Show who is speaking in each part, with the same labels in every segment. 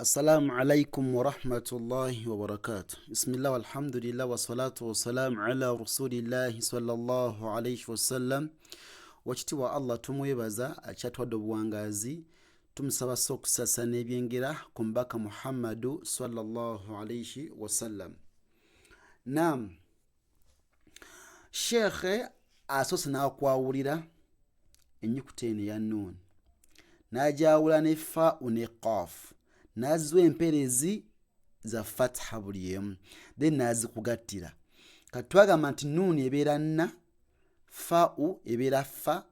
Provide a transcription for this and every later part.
Speaker 1: السلام عليكم ورحمة الله وبركاته. بسم الله والحمد لله والصلاة والسلام على رسول الله صلى الله عليه وسلم. Wakitiibwa Allah tumwebaza akyatwadde obuwangazi tumusaba okusasa n'ebyengera ku mubaka Muhammadu sallallahu alayhi wasallam. Naam, Sheikh asoose n'akwawulira ennyukuta eno ya nuun n'agyawula ne faa'u ne qaaf n'aziwa empeerezi za fatha buli emu then n'azikugattira. Kati twagamba nti nuuni ebeera nna, faa'u ebeera fa,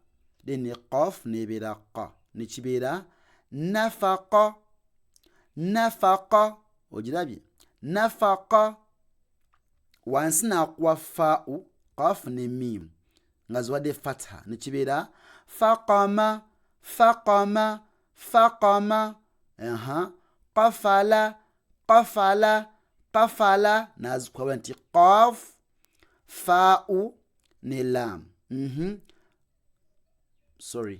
Speaker 1: then ne qaaf n'ebeera qa, ne kibeera nafaqa. Nafaqa, ogirabye? Nafaqa. Wansi n'akuwa faa'u, qaaf ne miimu nga ziwadde fatha ne kibeera faqama. Faqama, faqama. Qafala, qafala, qafala. N'azikwawula nti qaaf, faa'u ne laam. Sorry,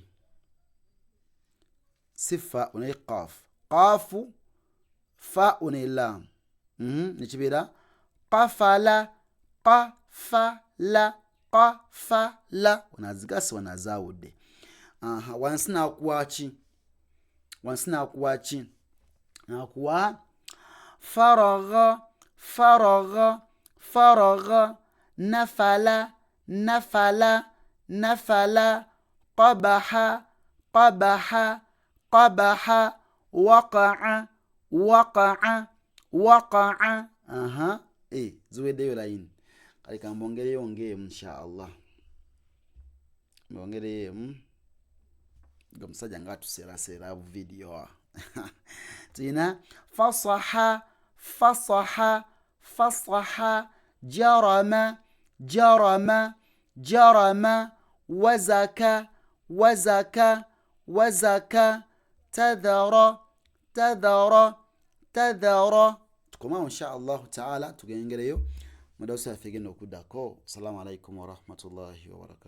Speaker 1: si faa'u ne qaaf. Qaafu, faa'u ne laam. Ne kibeera qafala, qafala, qafala. Wanaazigasa wanazaawudde. Wansi n'akuwa ki? Wansi n'akuwa ki? N'akuwa faragha, faragha, faragha. Nafala, nafala, nafala. Qabaha, qabaha, qabaha. Waqa'a, waqa'a, waqa'a. Ziweddeyo layini. Kale ka mbongereyo ng'emu insha Allah. Mbongereyo emu. Omusajja ng'atuseeraseera vidiyo. Tuyina fasaha, fasaha, fasaha. Jarama, jarama, jarama. Wazaka, wazaka, wazaka. Tadhara, tadhara, tadhara. Tukomawo insha Allah ta'ala tugengereyo. Muda waffe genda okuddako. Assalamu alaikum wa rahmatullahi wa barakatuh.